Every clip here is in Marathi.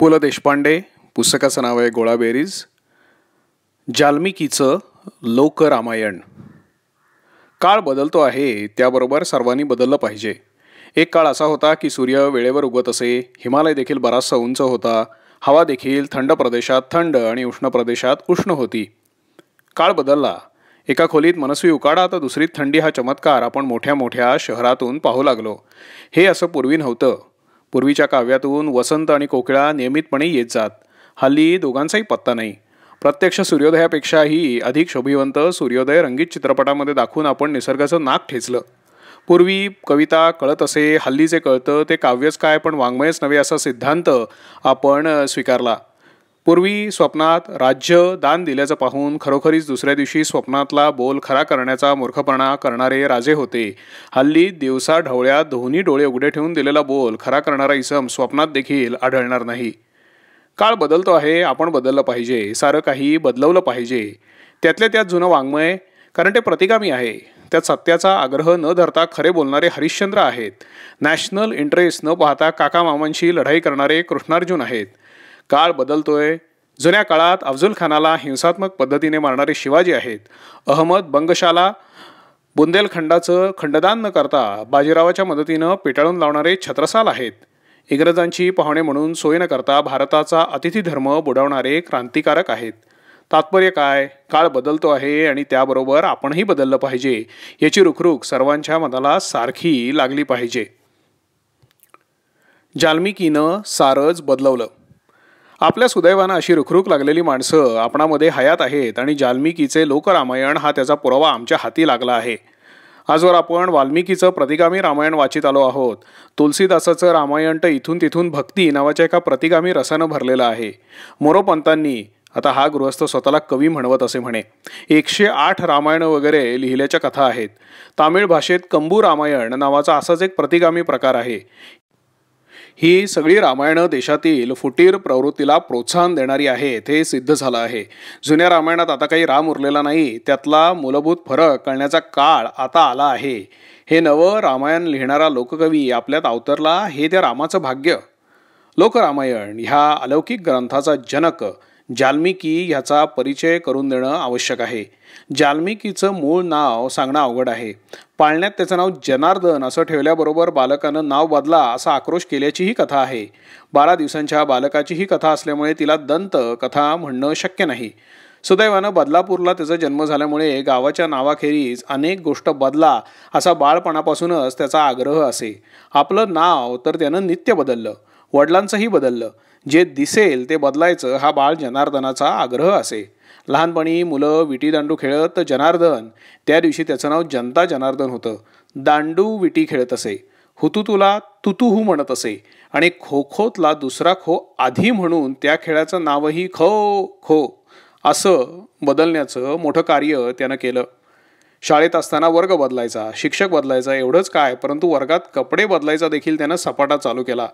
पु ल देशपांडे. पुस्तकाचं नाव आहे गोळाबेरीज. जाल्मिकीचं लोकरामायण. काळ बदलतो आहे, त्याबरोबर सर्वांनी बदललं पाहिजे. एक काळ असा होता की सूर्य वेळेवर उगवत असे, हिमालय देखील बराचसा उंच होता, हवा देखील थंड प्रदेशात थंड आणि उष्ण प्रदेशात उष्ण होती. काळ बदलला. एका खोलीत मनस्वी उकाडा तर दुसरीत थंडी हा चमत्कार आपण मोठ्या मोठ्या शहरातून पाहू लागलो. हे असं पूर्वी नव्हतं. पूर्वीच्या काव्यातून वसंत आणि कोकिळा नियमितपणे येत जात. हल्ली दोघांचाही पत्ता नाही. प्रत्यक्ष सूर्योदयापेक्षाही अधिक शोभिवंत सूर्योदय रंगीत चित्रपटामध्ये दाखवून आपण निसर्गाचं नाक ठेचलं. पूर्वी कविता कळत असे, हल्लीचे कळतं ते काव्यच काय पण वाङ्मयच नव्हे असा सिद्धांत आपण स्वीकारला. पूर्वी स्वप्नात राज्य दान दिल्याचं पाहून खरोखरीच दुसऱ्या दिवशी स्वप्नातला बोल खरा करण्याचा मूर्खपणा करणारे राजे होते. हल्ली दिवसा ढवळ्यात दोन्ही डोळे उघडे ठेवून दिलेला बोल खरा करणारा इसम स्वप्नात देखील आढळणार नाही. काळ बदलतो आहे, आपण बदललं पाहिजे, सारं काही बदलवलं पाहिजे. त्यातल्या त्यात जुनं वाङ्मय, कारण ते प्रतिगामी आहे. त्यात सत्याचा आग्रह न धरता खरे बोलणारे हरिश्चंद्र आहेत. नॅशनल इंटरेस्ट न पाहता काका मामांशी लढाई करणारे कृष्णार्जुन आहेत. काळ बदलतोय. जुन्या काळात अफजल खानाला हिंसात्मक पद्धतीने मारणारे शिवाजी आहेत. अहमद बंगशाला बुंदेलखंडाचं खंडदान न करता बाजीरावाच्या मदतीनं पेटाळून लावणारे छत्रसाल आहेत. इंग्रजांची पाहुणे म्हणून सोय न करता भारताचा अतिथी धर्म बुडवणारे क्रांतिकारक आहेत. तात्पर्य काय? काळ बदलतो आहे आणि त्याबरोबर आपणही बदललं पाहिजे, याची रुखरुख सर्वांच्या मनाला सारखी लागली पाहिजे. जाल्मिकीनं सारंच बदलवलं. आपल्या सुदैवानं अशी रुखरुख लागलेली माणसं आपणामध्ये हयात आहेत आणि जाल्मिकीचे लोकरामायण हा त्याचा पुरावा आमच्या हाती लागला आहे. आजवर आपण वाल्मिकीचं प्रतिगामी रामायण वाचित आलो आहोत. तुलसीदासाचं रामायण तर इथून तिथून भक्ती नावाच्या एका प्रतिगामी रसानं भरलेलं आहे. मोरोपंतांनी, आता हा गृहस्थ स्वतःला कवी म्हणवत असे म्हणे, 108 रामायण वगैरे लिहिल्याच्या कथा आहेत. तामिळ भाषेत कंबू रामायण नावाचा असाच एक प्रतिगामी प्रकार आहे. ही सगळी रामायणं देशातील फुटीर प्रवृत्तीला प्रोत्साहन देणारी आहेत, हे सिद्ध झालं आहे. जुन्या रामायणात आता काही राम उरलेला नाही, त्यातला मूलभूत फरक कळण्याचा काळ आता आला आहे. हे नवं रामायण लिहिणारा लोककवी आपल्यात अवतरला, हे त्या रामाचं भाग्य. लोकरामायण ह्या अलौकिक ग्रंथाचा जनक जाल्मिकी ह्याचा परिचय करून देणं आवश्यक आहे. जाल्मिकीचं मूळ नाव सांगणं अवघड आहे. पाळण्यात त्याचं नाव जनार्दन असं ठेवल्याबरोबर बालकानं नाव बदला असा आक्रोश केल्याची ही कथा आहे. 12 दिवसांच्या बालकाची ही कथा असल्यामुळे तिला दंत कथा म्हणणं शक्य नाही. सुदैवानं बदलापूरला त्याचा जन्म झाल्यामुळे गावाच्या नावाखेरीज अनेक गोष्ट बदला असा बाळपणापासूनच त्याचा आग्रह असे. आपलं नाव तर त्यानं नित्य बदललं, वडिलांचंही बदललं. जे दिसेल ते बदलायचं हा बाळ जनार्दनाचा आग्रह असे. लहानपणी मुलं विटी दांडू खेळत तर जनार्दन, त्या दिवशी त्याचं नाव जनता जनार्दन होतं. दांडू विटी खेळत असे, हुतुतूला तुतुहू म्हणत असे आणि खो खोतला दुसरा खो आधी म्हणून त्या खेळाचं नावही खो खो असं बदलण्याचं मोठं कार्य त्यानं केलं. शाळेत असताना वर्ग बदलायचा, शिक्षक बदलायचा, एवढंच काय, परंतु वर्गात कपडे बदलायचा देखील त्यानं सपाटा चालू केला.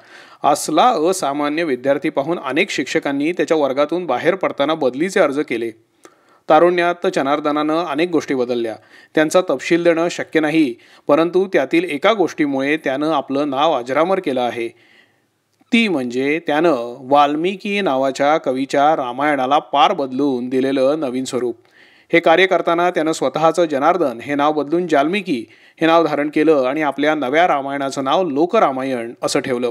असला असामान्य विद्यार्थी पाहून अनेक शिक्षकांनी त्याच्या वर्गातून बाहेर पडताना बदलीचे अर्ज केले. तारुण्यात जनार्दनानं अनेक गोष्टी बदलल्या. त्यांचा तपशील देणं शक्य नाही, परंतु त्यातील एका गोष्टीमुळे त्यानं आपलं नाव अजरामर केलं आहे. ती म्हणजे त्यानं वाल्मिकी नावाच्या कवीच्या रामायणाला पार बदलून दिलेलं नवीन स्वरूप. हे कार्य करताना त्यानं स्वतःचं जनार्दन हे नाव बदलून जाल्मिकी हे नाव धारण केलं आणि आपल्या नव्या रामायणाचं नाव लोकरामायण असं ठेवलं.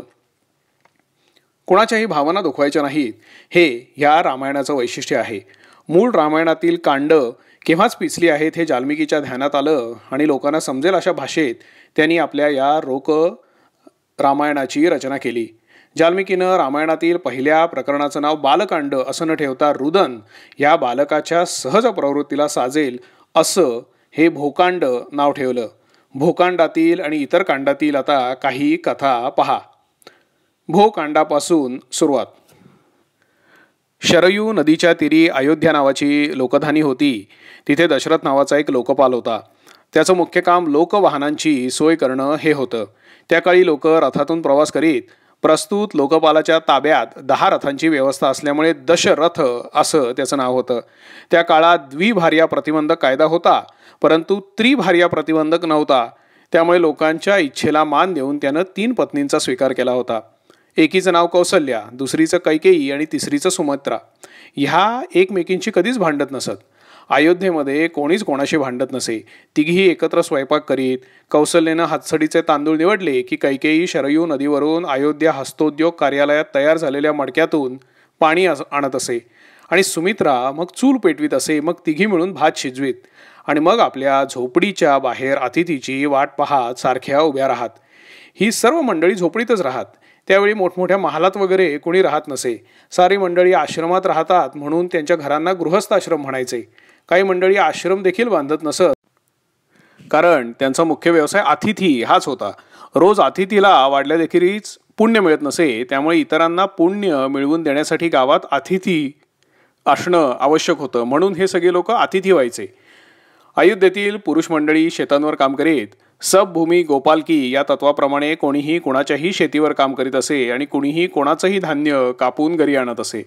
कोणाच्याही भावना दुखवायच्या नाहीत, हे ह्या रामायणाचं वैशिष्ट्य आहे. मूळ रामायणातील कांड केव्हाच पिचली आहेत हे जाल्मिकीच्या ध्यानात आलं आणि लोकांना समजेल अशा भाषेत त्यांनी आपल्या या रामायणाची रचना केली. जाल्मिकीनं रामायणातील पहिल्या प्रकरणाचं नाव बालकांड असं न ठेवता रुदन या बालकाच्या सहज प्रवृत्तीला साजेल असं हे भोकांड नाव ठेवलं. भोकांडातील आणि इतर कांडातील आता काही कथा पहा. भोकांडापासून सुरुवात. शरयू नदीच्या तीरी अयोध्या नावाची लोकधानी होती. तिथे दशरथ नावाचा एक लोकपाल होता. त्याचं मुख्य काम लोकवाहनांची सोय करणं हे होतं. त्या काळी लोक रथातून प्रवास करीत. प्रस्तुत लोकपालाच्या ताब्यात 10 रथांची व्यवस्था असल्यामुळे दशरथ असं त्याचं नाव होतं. त्या काळात द्विभार्या प्रतिबंधक कायदा होता, परंतु त्रिभार्या प्रतिबंधक नव्हता. त्यामुळे लोकांच्या इच्छेला मान देऊन त्यानं 3 पत्नींचा स्वीकार केला होता. एकीचं नाव कौसल्या, दुसरीचं कैकेयी आणि तिसरीचं सुमित्रा. ह्या एकमेकींची कधीच भांडत नसत. अयोध्येमध्ये कोणीच कोणाशी भांडत नसे. तिघीही एकत्र स्वयंपाक करीत. कौसल्यानं हातसडीचे तांदूळ निवडले की कैकेयी शरयू नदीवरून अयोध्या हस्तोद्योग कार्यालयात तयार झालेल्या मडक्यातून पाणी आणत असे आणि सुमित्रा मग चूल पेटवीत असे. मग तिघी मिळून भात शिजवीत आणि मग आपल्या झोपडीच्या बाहेर अतिथीची वाट पाहत सारख्या उभ्या राहत. ही सर्व मंडळी झोपडीतच राहत. त्यावेळी मोठमोठ्या महालात वगैरे कोणी राहत नसे. सारी मंडळी आश्रमात राहतात म्हणून त्यांच्या घरांना गृहस्थ आश्रम म्हणायचे. काही मंडळी आश्रम देखील बांधत नसत, कारण त्यांचा मुख्य व्यवसाय अतिथी हाच होता. रोज अतिथीला वाढल्या देखीलच पुण्य मिळत नसे. त्यामुळे इतरांना पुण्य मिळवून देण्यासाठी गावात अतिथी असणं आवश्यक होतं. म्हणून हे सगळे लोक अतिथी व्हायचे. अयोध्येतील पुरुष मंडळी शेतांवर काम करीत. सब भूमी गोपालकी या तत्वाप्रमाणे कोणीही कोणाच्याही शेतीवर काम करीत असे आणि कुणीही कोणाचंही धान्य कापून घरी आणत असे.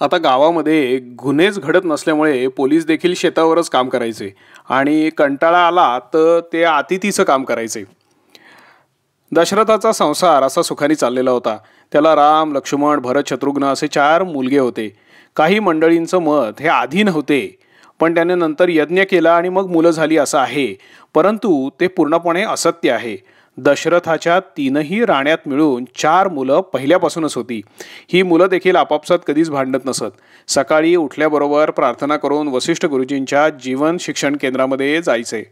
आता गावामध्ये गुन्हेच घडत नसल्यामुळे पोलीस देखील शेतावरच काम करायचे आणि कंटाळा आला तर ते अतिथीचं काम करायचे. दशरथाचा संसार असा सुखाने चाललेला होता. त्याला राम, लक्ष्मण, भरत, शत्रुघ्न असे 4 मुलगे होते. काही मंडळींचं मत हे आधी नव्हते, पण त्याने नंतर यज्ञ केला आणि मग मुलं झाली असं आहे. परंतु ते पूर्णपणे असत्य आहे. दशरथाच्या 3ही राण्यांत मिळून 4 मुलं पहिल्यापासूनच होती. ही मुलं देखील आपापसात कधीच भांडत नसत. सकाळी उठल्याबरोबर प्रार्थना करून वसिष्ठ गुरुजींच्या जीवन शिक्षण केंद्रामध्ये जायचे.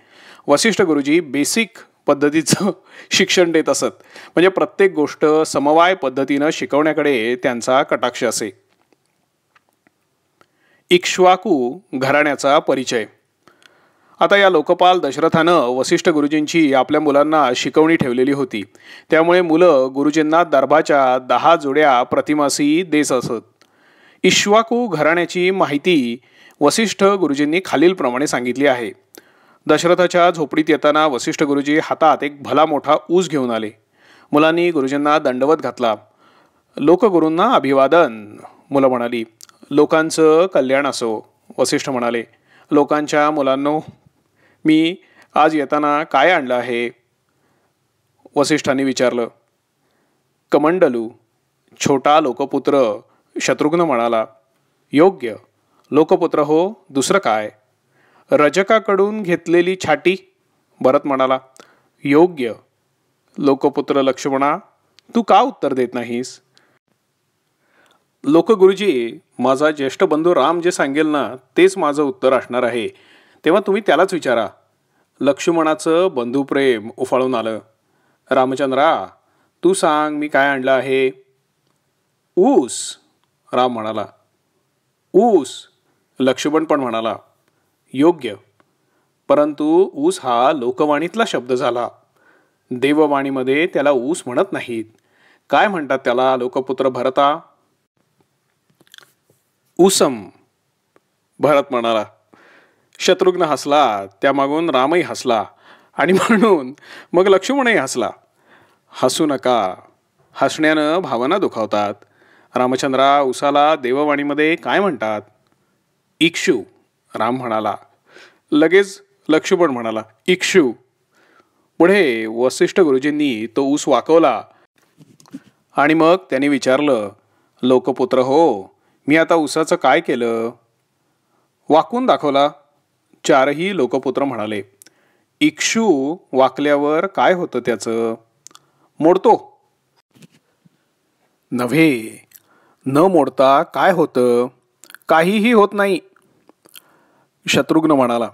वसिष्ठ गुरुजी बेसिक पद्धतीचं शिक्षण देत असत. म्हणजे प्रत्येक गोष्ट समवाय पद्धतीनं शिकवण्याकडे त्यांचा कटाक्ष असे. इक्ष्वाकू घराण्याचा परिचय. आता या लोकपाल दशरथानं वसिष्ठ गुरुजींची आपल्या मुलांना शिकवणी ठेवलेली होती. त्यामुळे मुलं गुरुजींना दर्भाच्या 10 जोड्या प्रतिमासी देत असत. इक्ष्वाकू घराण्याची माहिती वसिष्ठ गुरुजींनी खालीलप्रमाणे सांगितली आहे. दशरथाच्या झोपडीत येताना वसिष्ठ गुरुजी हातात एक भला मोठा ऊस घेऊन आले. मुलांनी गुरुजींना दंडवत घातला. लोकगुरूंना अभिवादन. मुलं म्हणाली, लोकांचं कल्याण असो. वसिष्ठ म्हणाले, लोकांच्या मुलांनो, मी आज येताना काय आणलं आहे? वसिष्ठांनी विचारलं. कमंडलू. छोटा लोकपुत्र. शत्रुघ्न म्हणाला, योग्य. लोकपुत्र हो, दुसरं काय? रजकाकडून घेतलेली छाटी. भरत म्हणाला, योग्य. लोकपुत्र लक्ष्मणा, तू का उत्तर देत नाहीस? लोकगुरुजी, माझा ज्येष्ठ बंधू राम जे सांगेल ना तेच माझं उत्तर असणार आहे, तेव्हा तुम्ही त्यालाच विचारा. लक्ष्मणाचं बंधुप्रेम उफाळून आलं. रामचंद्रा, तू सांग, मी काय आणलं आहे? ऊस. राम म्हणाला, ऊस. लक्ष्मण पण म्हणाला, योग्य. परंतु ऊस हा लोकवाणीतला शब्द झाला. देववाणीमध्ये त्याला ऊस म्हणत नाहीत. काय म्हणतात त्याला लोकपुत्र भरता? ऊसम. भरत म्हणाला. शत्रुघ्न हसला. त्यामागून रामही हसला आणि म्हणून मग लक्ष्मणही हसला. हसू नका. हसण्यानं भावना दुखावतात. रामचंद्रा, उसाला देववाणीमध्ये काय म्हणतात? इक्षू. राम म्हणाला. लगेच लक्ष्मण म्हणाला, इक्षू. पुढे वसिष्ठ गुरुजींनी तो ऊस वाकवला आणि मग त्यांनी विचारलं, लोकपुत्र हो, मी आता ऊसाचं काय केलं? वाकून दाखवला. 4ही लोकपुत्र म्हणाले, इक्षू वाकल्यावर काय होतं त्याचं? मोडतो. नव्हे, न मोडता काय होतं? काहीही होत नाही. शत्रुघ्न म्हणाला,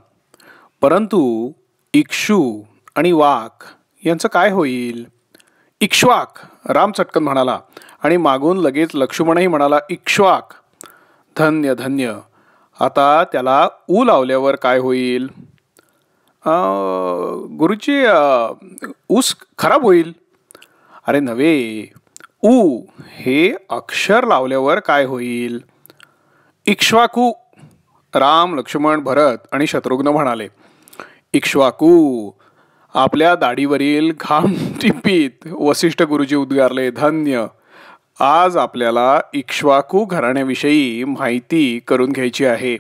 परंतु इक्षू आणि वाक यांचं काय होईल? इक्ष्वाक. राम चटकन म्हणाला आणि मागून लगेच लक्ष्मणही म्हणाला, इक्ष्वाक. धन्य धन्य. आता त्याला ऊ लावल्यावर काय होईल? गुरुजी, ऊस खराब होईल. अरे नव्हे, ऊ हे अक्षर लावल्यावर काय होईल? इक्ष्वाकू. राम, लक्ष्मण, भरत आणि शत्रुघ्न म्हणाले, इक्ष्वाकू. आपल्या दाढीवरील घाम टिपीत वसिष्ठ गुरुजी उद्गारले, धन्य. आज आपल्याला इक्ष्वाकू घराण्याविषयी माहिती करून घ्यायची आहे.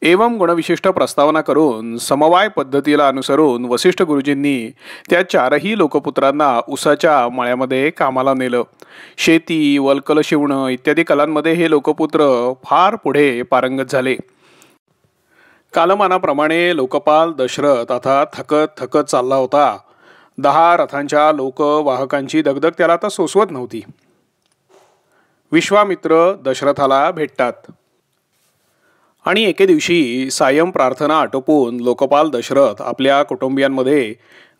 एवं गुणविशिष्ट प्रस्तावना करून समवाय पद्धतीला अनुसरून वसिष्ठ गुरुजींनी त्या चारही लोकपुत्रांना उसाच्या मळ्यामध्ये कामाला नेलं. शेती, वल्कल शिवणं इत्यादी कलांमध्ये हे लोकपुत्र फार पुढे पारंगत झाले. कालमानाप्रमाणे लोकपाल दशरथ आता थकत थकत चालला होता. 10 रथांच्या लोकवाहकांची दगदग त्याला आता सोसवत नव्हती. विश्वामित्र दशरथाला भेटतात आणि एके दिवशी सायं प्रार्थना आटोपून लोकपाल दशरथ आपल्या कुटुंबियांमध्ये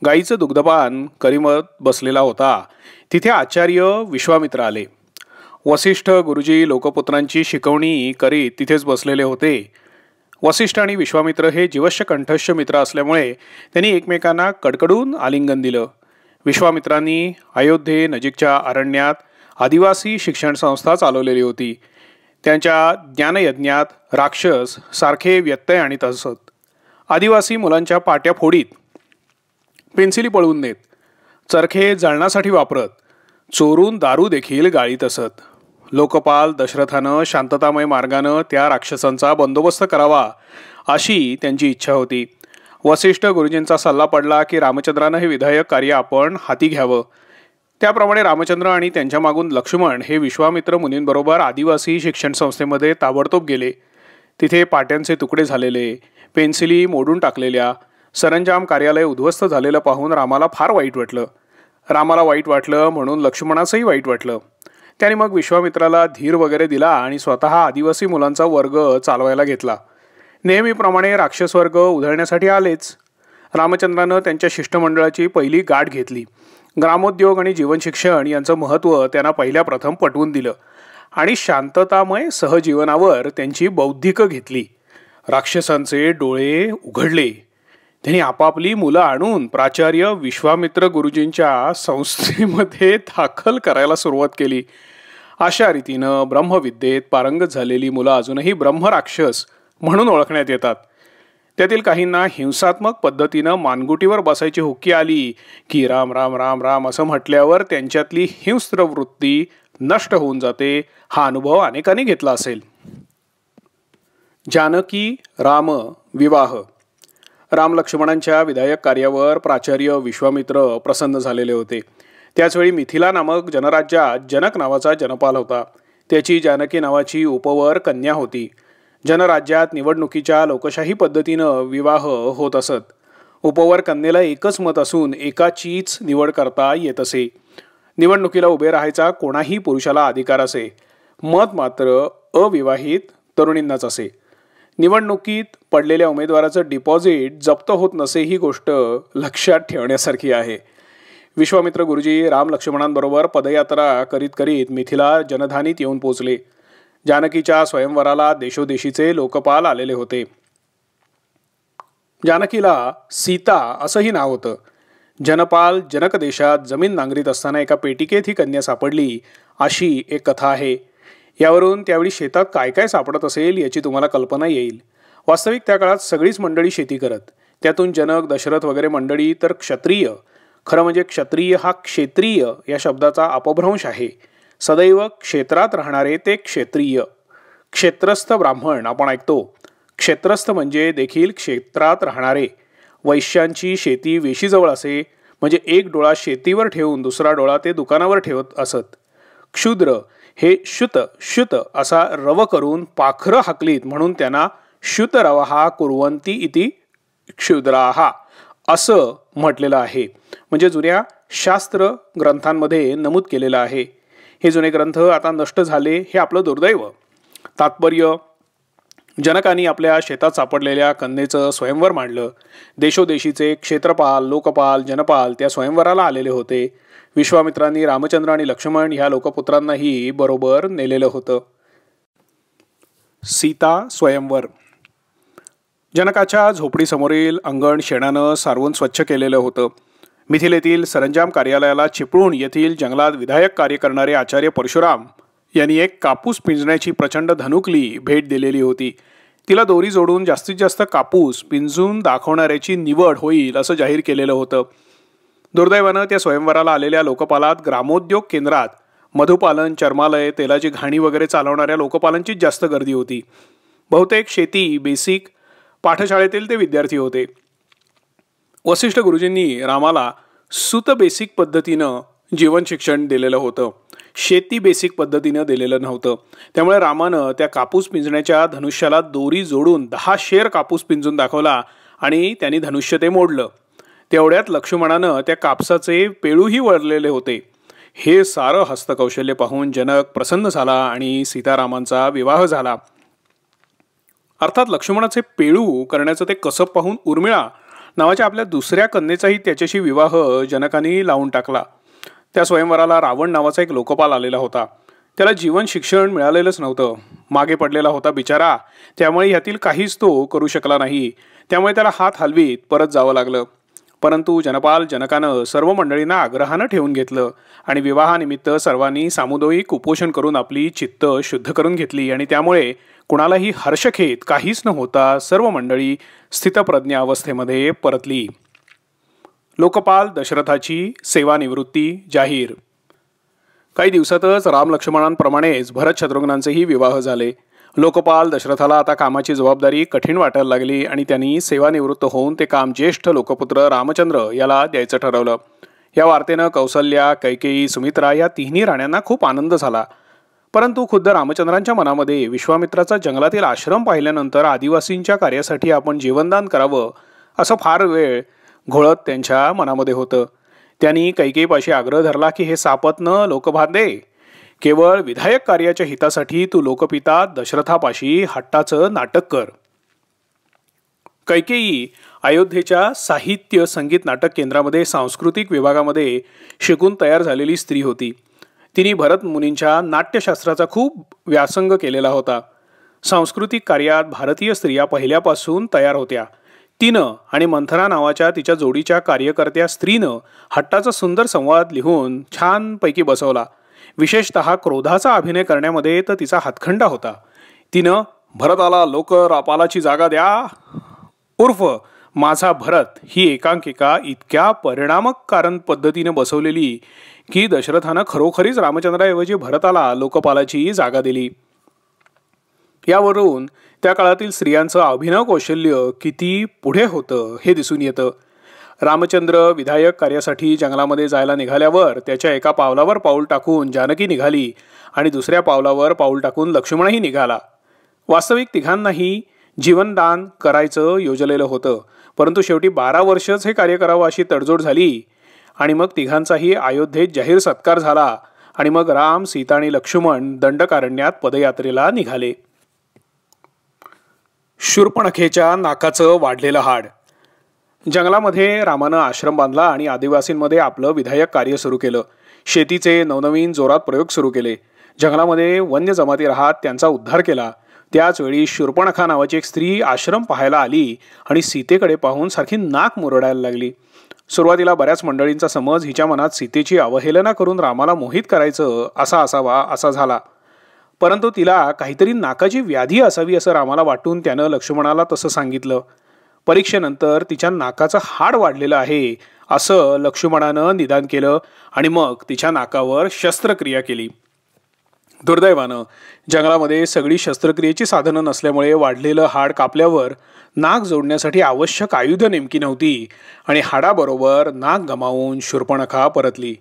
गाईचं दुग्धपान करीमत बसलेला होता. तिथे आचार्य विश्वामित्र आले. वसिष्ठ गुरुजी लोकपुत्रांची शिकवणी करीत तिथेच बसलेले होते. वसिष्ठ आणि विश्वामित्र हे जीवश्य कंठस्थ मित्र असल्यामुळे त्यांनी एकमेकांना कडकडून आलिंगन दिलं. विश्वामित्रांनी अयोध्ये नजीकच्या अरण्यात आदिवासी शिक्षण संस्था चालवलेली होती. त्यांच्या ज्ञानयज्ञात राक्षस सारखे व्यत्यय आणीत असत. आदिवासी मुलांच्या पाट्या फोडीत, पेन्सिली पळवून नेत, चरखे जळणासाठी वापरत, चोरून दारू देखील गाळीत असत. लोकपाल दशरथानं शांततामय मार्गानं त्या राक्षसांचा बंदोबस्त करावा अशी त्यांची इच्छा होती. वसिष्ठ गुरुजींचा सल्ला पडला की रामचंद्रानं हे विधायक कार्य आपण हाती घ्यावं. त्याप्रमाणे रामचंद्र आणि त्यांच्या मागून लक्ष्मण हे विश्वामित्र मुनींबरोबर आदिवासी शिक्षण संस्थेमध्ये ताबडतोब गेले. तिथे पाट्यांचे तुकडे झालेले, पेन्सिली मोडून टाकलेल्या, सरंजाम कार्यालय उद्ध्वस्त झालेलं पाहून रामाला फार वाईट वाटलं. रामाला वाईट वाटलं म्हणून लक्ष्मणासही वाईट वाटलं. त्याने मग विश्वामित्राला धीर वगैरे दिला आणि स्वतः आदिवासी मुलांचा वर्ग चालवायला घेतला. नेहमीप्रमाणे राक्षस वर्ग उधळण्यासाठी आलेच. रामचंद्रानं त्यांच्या शिष्टमंडळाची पहिली गाठ घेतली. ग्रामोद्योग आणि जीवनशिक्षण यांचं महत्त्व त्यांना पहिल्या प्रथम पटवून दिलं आणि शांततामय सहजीवनावर त्यांची बौद्धिक घेतली. राक्षसांचे डोळे उघडले. त्यांनी आपापली मुलं आणून प्राचार्य विश्वामित्र गुरुजींच्या संस्थेमध्ये दाखल करायला सुरुवात केली. अशा रीतीनं ब्रह्मविद्येत पारंगत झालेली मुलं अजूनही ब्रह्मराक्षस म्हणून ओळखण्यात येतात. त्यातील काहींना हिंसात्मक पद्धतीनं मानगुटीवर बसायची हुक्की आली की राम राम राम राम असं म्हटल्यावर त्यांच्यातली हिंस्त्र वृत्ती नष्ट होऊन जाते. हा अनुभव अनेकांनी घेतला असेल. जानकी राम विवाह. राम लक्ष्मणांच्या विधायक कार्यावर प्राचार्य विश्वामित्र प्रसन्न झालेले होते. त्याचवेळी मिथिला नामक जनराज्यात जनक नावाचा जनपाल होता. त्याची जानकी नावाची उपवर कन्या होती. जनराज्यात निवडणुकीच्या लोकशाही पद्धतीनं विवाह होत असत. उपवर कन्येला एकच मत असून एकाचीच निवड करता येत असे. निवडणुकीला उभे राहायचा कोणाही पुरुषाला अधिकार असे. मत मात्र अविवाहित तरुणींनाच असे. निवडणुकीत पडलेल्या उमेदवाराचं डिपॉझिट जप्त होत नसे ही गोष्ट लक्षात ठेवण्यासारखी आहे. विश्वामित्र गुरुजी राम लक्ष्मणांबरोबर पदयात्रा करीत करीत मिथिला जनधानीत येऊन पोचले. जानकीच्या स्वयंवराला देशोदेशीचे लोकपाल आलेले होते. जानकीला सीता असंही नाव होतं. जनपाल जनक देशात जमीन नांगरीत असताना एका पेटिकेत ही कन्या सापडली अशी एक कथा आहे. यावरून त्यावेळी शेतात काय काय सापडत असेल याची तुम्हाला कल्पना येईल. वास्तविक त्या काळात सगळीच मंडळी शेती करत. त्यातून जनक, दशरथ वगैरे मंडळी तर क्षत्रिय. खरं म्हणजे क्षत्रिय हा क्षेत्रीय या शब्दाचा अपभ्रंश आहे. सदैव क्षेत्रात राहणारे ते क्षेत्रीय. क्षेत्रस्थ ब्राह्मण आपण ऐकतो. क्षेत्रस्थ म्हणजे देखील क्षेत्रात राहणारे. वैश्यांची शेती वेशीजवळ असे म्हणजे एक डोळा शेतीवर ठेवून दुसरा डोळा ते दुकानावर ठेवत असत. क्षुद्र हे शुत असा रव करून पाखरं हाकलीत म्हणून त्यांना शुतरवहा कुर्वंती इति क्षुद्राहा असं म्हटलेलं आहे. म्हणजे जुन्या शास्त्र ग्रंथांमध्ये नमूद केलेलं आहे. हे जुने ग्रंथ आता नष्ट झाले हे आपलं दुर्दैव. तात्पर्य, जनकांनी आपल्या शेतात सापडलेल्या कन्येचं स्वयंवर मांडलं. देशोदेशीचे क्षेत्रपाल, लोकपाल, जनपाल त्या स्वयंवराला आलेले होते. विश्वामित्रांनी रामचंद्र आणि लक्ष्मण ह्या लोकपुत्रांनाही बरोबर नेलेलं होतं. सीता स्वयंवर. जनकाच्या झोपडीसमोरील अंगण शेणानं सारवून स्वच्छ केलेलं होतं. मिथिलेतील सरंजाम कार्यालयाला चिपळूण येथील जंगलात विधायक कार्य करणारे आचार्य परशुराम यांनी एक कापूस पिंजण्याची प्रचंड धनुकली भेट दिलेली होती. तिला दोरी जोडून जास्तीत जास्त कापूस पिंजून दाखवणाऱ्याची निवड होईल असं जाहीर केलेलं होतं. दुर्दैवानं त्या स्वयंवराला आलेल्या लोकपालात ग्रामोद्योग केंद्रात मधुपालन, चर्मालय, तेलाची घाणी वगैरे चालवणाऱ्या लोकपालांचीच जास्त गर्दी होती. बहुतेक शेती बेसिक पाठशाळेतील ते विद्यार्थी होते. वसिष्ठ गुरुजींनी रामाला सुत बेसिक पद्धतीनं जीवन शिक्षण दिलेलं होतं, शेती बेसिक पद्धतीनं दिलेलं नव्हतं. त्यामुळे रामानं त्या कापूस पिंजण्याच्या धनुष्याला दोरी जोडून 10 शेर कापूस पिंजून दाखवला आणि त्यांनी धनुष्य ते मोडलं. तेवढ्यात लक्ष्मणानं त्या कापसाचे पेळूही वळलेले होते. हे सारं हस्तकौशल्य पाहून जनक प्रसन्न झाला आणि सीतारामांचा विवाह झाला. अर्थात लक्ष्मणाचे पेळू करण्याचं ते कसब पाहून उर्मिळा नावाच्या आपल्या दुसऱ्या कन्येचाही त्याच्याशी विवाह जनकांनी लावून टाकला. त्या स्वयंवराला रावण नावाचा एक लोकपाल आलेला होता. त्याला जीवन शिक्षण मिळालेलंच नव्हतं, मागे पडलेला होता बिचारा. त्यामुळे यातील काहीच तो करू शकला नाही. त्यामुळे त्याला हात हलवीत परत जावं लागलं. परंतु जनपाल जनकानं सर्व मंडळींना आग्रहानं ठेवून घेतलं आणि विवाहानिमित्त सर्वांनी सामुदायिक उपोषण करून आपली चित्त शुद्ध करून घेतली आणि त्यामुळे कुणालाही हर्षखेद काहीच न होता सर्व मंडळी स्थितप्रज्ञ अवस्थेमध्ये परतली. लोकपाल दशरथाची सेवानिवृत्ती जाहीर. काही दिवसातच राम लक्ष्मणांप्रमाणेच भरत शत्रुघ्नांचेही विवाह झाले. लोकपाल दशरथाला आता कामाची जबाबदारी कठीण वाटायला लागली आणि त्यांनी सेवानिवृत्त होऊन ते काम ज्येष्ठ लोकपुत्र रामचंद्र याला द्यायचं ठरवलं. या वार्तेनं कौसल्या, कैकेयी, सुमित्रा या तिन्ही राण्यांना खूप आनंद झाला. परंतु खुद्द रामचंद्रांच्या मनामध्ये विश्वामित्राचा जंगलातील आश्रम पाहिल्यानंतर आदिवासींच्या कार्यासाठी आपण जीवनदान करावं असं फार वेळ घोळत त्यांच्या मनामध्ये होतं. त्यांनी कैकेयीपाशी आग्रह धरला की हे सापत्न लोकभात दे. केवळ विधायक कार्याच्या हितासाठी तू लोकपिता दशरथापाशी हट्टाचं नाटक कर. कैकेयी अयोध्येच्या साहित्य संगीत नाटक केंद्रामध्ये सांस्कृतिक विभागामध्ये शिकून तयार झालेली स्त्री होती. तिने भरत मुनींच्या नाट्यशास्त्राचा खूप व्यासंग केलेला होता. सांस्कृतिक कार्यात भारतीय स्त्रिया पहिल्यापासून तयार होत्या. तिनं आणि मंथरा नावाच्या तिच्या जोडीच्या कार्यकर्त्या स्त्रीनं हट्टाचा सुंदर संवाद लिहून छानपैकी बसवला. विशेषतः क्रोधाचा अभिनय करण्यामध्ये तर तिचा हातखंडा होता. तिनं भरताला लोकरापालाची जागा द्या उर्फ माझा भरत ही एकांकिका इतक्या परिणामकारक पद्धतीने बसवलेली की दशरथानं खरोखरीच रामचंद्राऐवजी भरताला लोकपालाची जागा दिली. यावरून त्या काळातील स्त्रियांचं अभिनय कौशल्य किती पुढे होतं हे दिसून येतं. रामचंद्र विधायक कार्यासाठी जंगलामध्ये जायला निघाल्यावर त्याच्या एका पावलावर पाऊल टाकून जानकी निघाली आणि दुसऱ्या पावलावर पाऊल टाकून लक्ष्मणही निघाला. वास्तविक तिघांनाही जीवनदान करायचं योजलेलं होतं. परंतु शेवटी 12 वर्षच हे कार्य करावं अशी तडजोड झाली आणि मग तिघांचाही अयोध्येत जाहीर सत्कार झाला आणि मग राम, सीता आणि लक्ष्मण दंडकारण्यात पदयात्रेला निघाले. शूर्पणखेच्या नाकाचं वाढलेलं हाड. जंगलामध्ये रामानं आश्रम बांधला आणि आदिवासींमध्ये आपलं विधायक कार्य सुरू केलं. शेतीचे नवनवीन जोरात प्रयोग सुरू केले. जंगलामध्ये वन्य जमाती राहत त्यांचा उद्धार केला. त्याचवेळी शूर्पणखा नावाची एक स्त्री आश्रम पाहायला आली आणि सीतेकडे पाहून सारखी नाक मुरडायला लागली. सुरुवातीला बऱ्याच मंडळींचा समज हिच्या मनात सीतेची अवहेलना करून रामाला मोहित करायचं असा असावा असा झाला. परंतु तिला काहीतरी नाकाची व्याधी असावी असं रामाला वाटून त्यानं लक्ष्मणाला तसं सांगितलं. परीक्षेनंतर तिच्या नाकाचं हाड वाढलेलं आहे असं लक्ष्मणानं निदान केलं आणि मग तिच्या नाकावर शस्त्रक्रिया केली. दुर्दैवानं जंगलामध्ये सगळी शस्त्रक्रियेची साधनं नसल्यामुळे वाढलेलं हाड कापल्यावर नाक जोडण्यासाठी आवश्यक आयुध नेमकी नव्हती आणि हाडाबरोबर नाक गमावून शूर्पणखा परतली.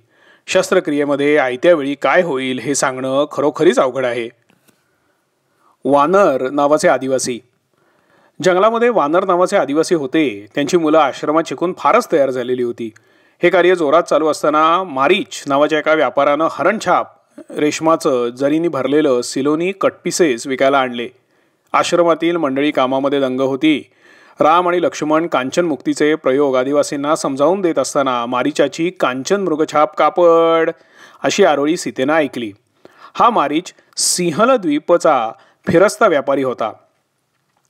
शस्त्रक्रियेमध्ये आयत्या वेळी काय होईल हे सांगणं खरोखरीच अवघड आहे. वानर नावाचे आदिवासी. जंगलामध्ये वानर नावाचे आदिवासी होते. त्यांची मुलं आश्रमात शिकून फारच तयार झालेली होती. हे कार्य जोरात चालू असताना मारीच नावाच्या एका व्यापारानं हरणछाप रेशमाचं जरीनी भरलेलं सिलोनी कटपिसेस विकायला आणले. आश्रमातील मंडळी कामामध्ये दंग होती. राम आणि लक्ष्मण कांचन मुक्तीचे प्रयोग आदिवासींना समजावून देत असताना मारीचाची कांचन मृगछाप कापड अशी आरोळी सीतेनं ऐकली. हा मारीच सिंहल द्वीपचा फिरस्ता व्यापारी होता.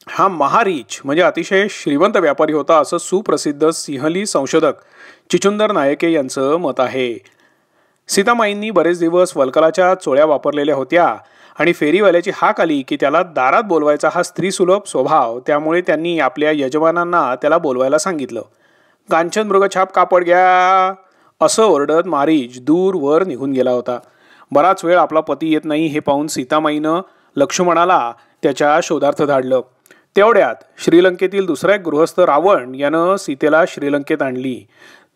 हा महारीच म्हणजे अतिशय श्रीमंत व्यापारी होता असं सुप्रसिद्ध सिंहली संशोधक चिचुंदर नायके यांचं मत आहे. सीतामाईंनी बरेच दिवस वल्कलाच्या चोळ्या वापरलेल्या होत्या आणि फेरीवाल्याची हाक आली की त्याला दारात बोलवायचा हा स्त्रीसुलभ स्वभाव, त्यामुळे त्यांनी आपल्या यजमानांना त्याला बोलवायला सांगितलं. कांचन मृगछाप कापड घ्या असं ओरडत मारीच दूरवर निघून गेला होता. बराच वेळ आपला पती येत नाही हे पाहून सीतामाईनं लक्ष्मणाला त्याच्या शोधार्थ धाडलं. तेवढ्यात श्रीलंकेतील दुसरा एक गृहस्थ रावण यानं सीतेला श्रीलंकेत आणली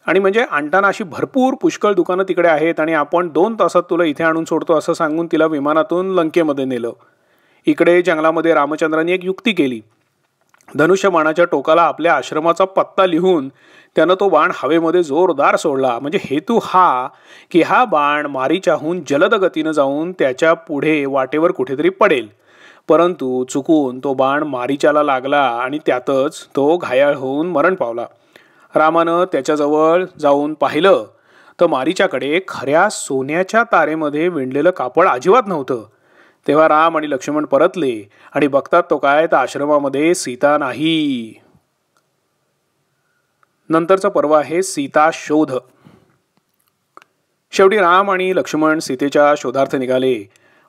आणि म्हणजे आणताना अशी भरपूर पुष्कळ दुकानं तिकडे आहेत आणि आपण 2 तासात तुला इथे आणून सोडतो असं सांगून तिला विमानातून लंकेमध्ये नेलं. इकडे जंगलामध्ये रामचंद्रांनी एक युक्ती केली. धनुष्यबाणाच्या टोकाला आपल्या आश्रमाचा पत्ता लिहून त्यानं तो बाण हवेमध्ये जोरदार सोडला. म्हणजे हेतू हा की हा बाण मारीच्याहून जलद गतीनं जाऊन त्याच्या पुढे वाटेवर कुठेतरी पडेल. परंतु चुकून तो बाण मारीच्याला लागला आणि त्यातच तो घायाळ होऊन मरण पावला. रामानं त्याच्याजवळ जाऊन पाहिलं तर मारीच्याकडे खऱ्या सोन्याच्या तारेमध्ये विणलेलं कापड अजिबात नव्हतं. तेव्हा राम आणि लक्ष्मण परतले आणि बघतात तो काय तर आश्रमामध्ये सीता नाही. नंतरचं पर्व आहे सीता शोध. शेवटी राम आणि लक्ष्मण सीतेच्या शोधार्थ निघाले.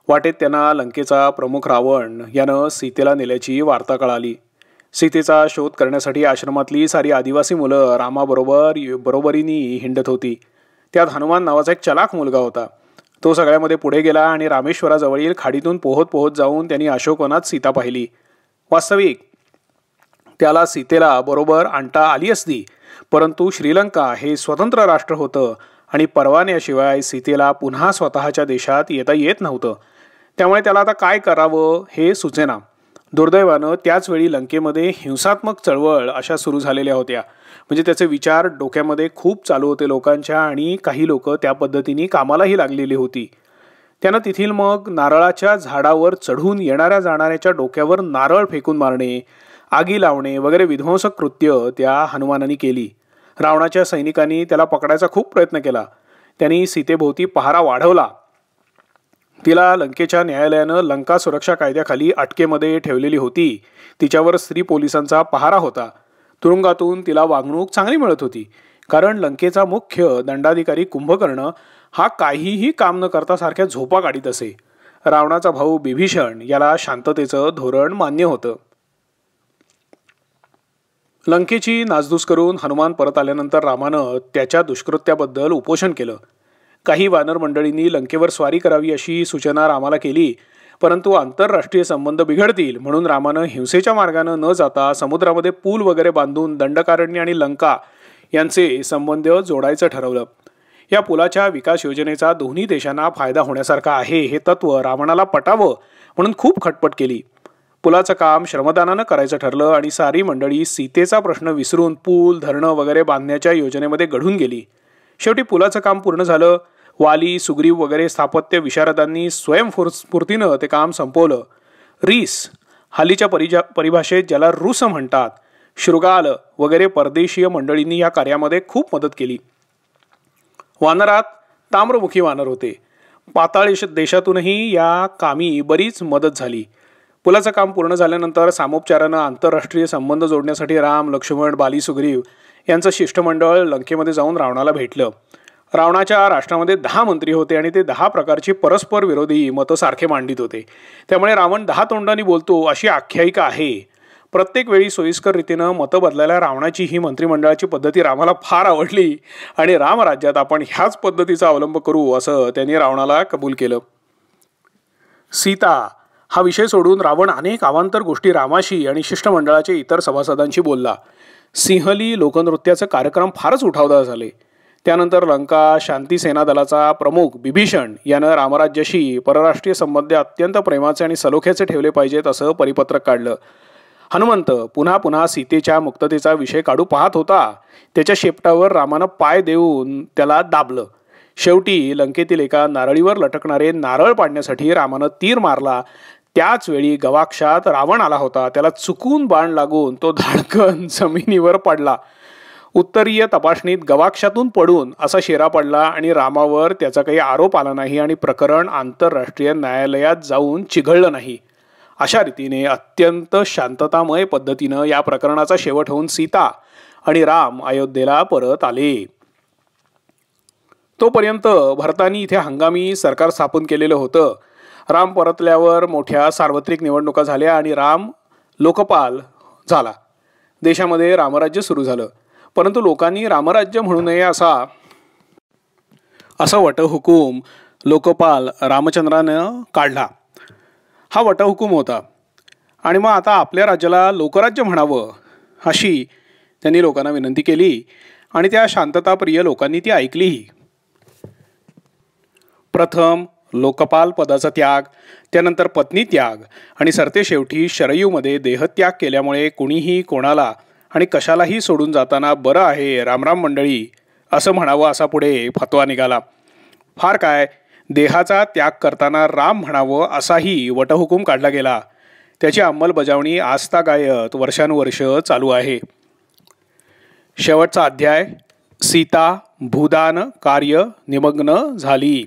वाटेत त्यांना लंकेचा प्रमुख रावण यानं सीतेला नेल्याची वार्ता कळाली. सीतेचा शोध करण्यासाठी आश्रमातली सारी आदिवासी मुलं बरोबरीने हिंडत होती. त्यात हनुमान नावाचा एक चलाख मुलगा होता. तो सगळ्यामध्ये पुढे गेला आणि रामेश्वराजवळील खाडीतून पोहत पोहत जाऊन त्यांनी अशोकवनात सीता पाहिली. वास्तविक त्याला सीतेला बरोबर आणता आली असती, परंतु श्रीलंका हे स्वतंत्र राष्ट्र होतं आणि परवान्याशिवाय सीतेला पुन्हा स्वतःच्या देशात येता येत नव्हतं. त्यामुळे त्याला आता काय करावं हे सुचेना. दुर्दैवानं त्याच वेळी लंकेमध्ये हिंसात्मक चळवळ अशा सुरू झालेल्या होत्या. म्हणजे त्याचे विचार डोक्यामध्ये खूप चालू होते लोकांच्या आणि काही लोक त्या पद्धतीने कामालाही लागलेली होती. त्यानं तिथील मग नारळाच्या झाडावर चढून येणाऱ्या जाणाऱ्याच्या डोक्यावर नारळ फेकून मारणे, आगी लावणे वगैरे विध्वंसक कृत्य त्या हनुमानाने केली. रावणाच्या सैनिकांनी त्याला पकडायचा खूप प्रयत्न केला. त्यांनी सीतेभोवती पहारा वाढवला. तिला लंकेच्या न्यायालयानं लंका सुरक्षा कायद्याखाली अटकेमध्ये ठेवलेली होती. तिच्यावर स्त्री पोलिसांचा पहारा होता. तुरुंगातून तिला वागणूक चांगली मिळत होती, कारण लंकेचा मुख्य दंडाधिकारी कुंभकर्ण हा काहीही काम न करता सारख्या झोपा काढीत असे. रावणाचा भाऊ बिभीषण याला शांततेचं धोरण मान्य होतं. लंकेची नासधूस करून हनुमान परत आल्यानंतर रामानं त्याच्या दुष्कृत्याबद्दल उपोषण केलं. काही वानर मंडळींनी लंकेवर स्वारी करावी अशी सूचना रामाला केली, परंतु आंतरराष्ट्रीय संबंध बिघडतील म्हणून रामानं हिंसेच्या मार्गानं न जाता समुद्रामध्ये पूल वगैरे बांधून दंडकारण्य आणि लंका यांचे संबंध जोडायचं ठरवलं. या पुलाच्या विकास योजनेचा दोन्ही देशांना फायदा होण्यासारखा आहे हे तत्व रावणाला पटावं म्हणून खूप खटपट केली. पुलाचं काम श्रमदानानं करायचं ठरलं आणि सारी मंडळी सीतेचा प्रश्न विसरून पूल धरणं वगैरे बांधण्याच्या योजनेमध्ये गढून गेली. शेवटी पुलाचं काम पूर्ण झालं. वाली, सुग्रीव वगैरे स्थापत्य विशारदांनी स्वयंस्फूर्तीनं ते काम संपवलं. रीस, हल्लीच्या परिभाषेत ज्याला रुस म्हणतात, शृगाल वगैरे परदेशीय मंडळींनी या कार्यामध्ये खूप मदत केली. वानरात ताम्रमुखी वानर होते. पाताळ देशातूनही या कामी बरीच मदत झाली. पुलाचं काम पूर्ण झाल्यानंतर सामोपचारानं आंतरराष्ट्रीय संबंध जोडण्यासाठी राम, लक्ष्मण, बाली, सुग्रीव यांचं शिष्टमंडळ लंकेमध्ये जाऊन रावणाला भेटलं. रावणाच्या राष्ट्रामध्ये 10 मंत्री होते आणि ते 10 प्रकारची परस्पर विरोधी मतं सारखे मांडित होते. त्यामुळे रावण 10 तोंडांनी बोलतो अशी आख्यायिका आहे. प्रत्येक वेळी सोयीस्कर रीतीनं मतं बदलायला रावणाची ही मंत्रिमंडळाची पद्धती रामाला फार आवडली आणि रामराज्यात आपण ह्याच पद्धतीचा अवलंब करू असं त्यांनी रावणाला कबूल केलं. सीता हा विषय सोडून रावण अनेक अवांतर गोष्टी रामाशी आणि शिष्टमंडळाचे इतर सभासदांशी बोलला. सिंहली लोकनृत्याचे कार्यक्रम फारच उठावदार झाले. त्यानंतर लंका शांती सेना दलाचा प्रमुख बिभीषण यानं रामराज्याशी परराष्ट्रीय संबंध अत्यंत प्रेमाचे आणि सलोख्याचे ठेवले पाहिजेत असं परिपत्रक काढलं. हनुमंत पुन्हा पुन्हा सीतेच्या मुक्ततेचा विषय काढू पाहत होता. त्याच्या शेपटावर रामानं पाय देऊन त्याला दाबलं. शेवटी लंकेतील एका नारळीवर लटकणारे नारळ पाडण्यासाठी रामानं तीर मारला. त्याच वेळी गवाक्षात रावण आला होता. त्याला चुकून बाण लागून तो धाडकन जमिनीवर पडला. उत्तरीय तपासणीत गवाक्षातून पडून असा शेरा पडला आणि रामावर त्याचा काही आरोप आला नाही आणि प्रकरण आंतरराष्ट्रीय न्यायालयात जाऊन चिघळलं नाही. अशा रीतीने अत्यंत शांततामय पद्धतीनं या प्रकरणाचा शेवट होऊन सीता आणि राम अयोध्येला परत आले. तोपर्यंत भरतानी इथे हंगामी सरकार स्थापन केलेलं होतं. राम परतल्यावर मोठ्या सार्वत्रिक निवडणुका झाल्या आणि राम लोकपाल झाला. देशामध्ये रामराज्य सुरू झालं. परंतु लोकांनी रामराज्य म्हणू नये असा वटहुकूम लोकपाल रामचंद्रानं काढला. हा वटहुकूम होता, आणि मग आता आपल्या राज्याला लोकराज्य म्हणावं अशी त्यांनी लोकांना विनंती केली आणि त्या शांतताप्रिय लोकांनी ती ऐकलीही. प्रथम लोकपाल पदाचा त्याग, त्यानंतर पत्नी त्याग आणि सरतेशेवटी शरयूमध्ये देहत्याग केल्यामुळे कुणीही कोणाला आणि कशालाही सोडून जाताना बरं आहे रामराम मंडळी असं म्हणावं असा पुढे फतवा निघाला. फार काय, देहाचा त्याग करताना राम म्हणावं असाही वटहुकूम काढला गेला. त्याची अंमलबजावणी आजतागायत वर्षानुवर्ष चालू आहे. शेवटचा अध्याय, सीता भूदान कार्य निमग्न झाली.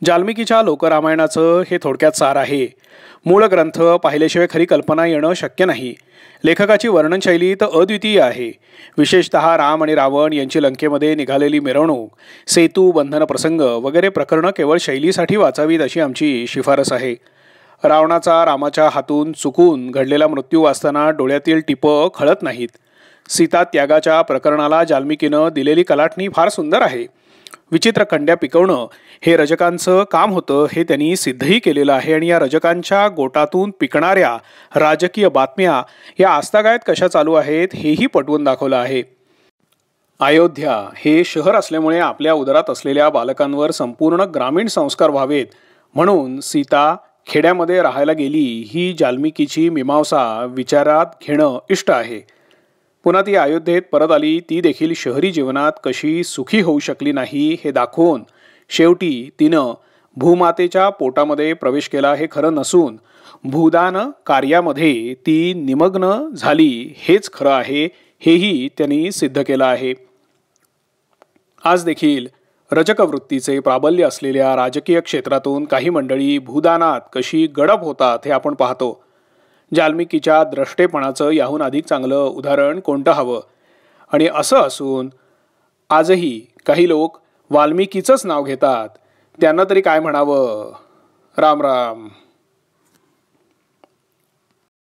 जाल्मिकीच्या लोकरामायणाचं हे थोडक्यात सार आहे. मूळ ग्रंथ पाहिल्याशिवाय खरी कल्पना येणं शक्य नाही. लेखकाची वर्णनशैली तर अद्वितीय आहे. विशेषतः राम आणि रावण यांची लंकेमध्ये निघालेली मिरवणूक, सेतू बंधन प्रसंग वगैरे प्रकरणं केवळ शैलीसाठी वाचावीत अशी आमची शिफारस आहे. रावणाचा रामाच्या हातून चुकून घडलेला मृत्यू वाचताना डोळ्यातील टिपं खळत नाहीत. सीता त्यागाच्या प्रकरणाला जाल्मिकीनं दिलेली कलाटणी फार सुंदर आहे. विचित्र कंड्या पिकवणं हे रजकांचं काम होतं हे त्यांनी सिद्धही केलेलं आहे. आणि या रजकांच्या गोटातून पिकणाऱ्या राजकीय बातम्या या आजतागायत कशा चालू आहेत हेही पटवून दाखवलं आहे. अयोध्या हे शहर असल्यामुळे आपल्या उदरात असलेल्या बालकांवर संपूर्ण ग्रामीण संस्कार व्हावेत म्हणून सीता खेड्यामध्ये राहायला गेली ही जाल्मिकीची मीमांसा विचारात घेणं इष्ट आहे. पुन्हा ती अयोध्येत परत आली, ती देखील शहरी जीवनात कशी सुखी होऊ शकली नाही हे दाखवून शेवटी तिनं भूमातेच्या पोटामध्ये प्रवेश केला हे खरं नसून भूदान कार्यामध्ये ती निमग्न झाली हेच खरं आहे, हेही त्यांनी सिद्ध केलं आहे. आज देखील रजकवृत्तीचे प्राबल्य असलेल्या राजकीय क्षेत्रातून काही मंडळी भूदानात कशी गडप होतात हे आपण पाहतो. जाल्मिकीच्या द्रष्टेपणाचं याहून अधिक चांगलं उदाहरण कोणतं हवं. आणि असं असून आजही काही लोक वाल्मिकीचंच नाव घेतात. त्यांना तरी काय म्हणावं. राम राम.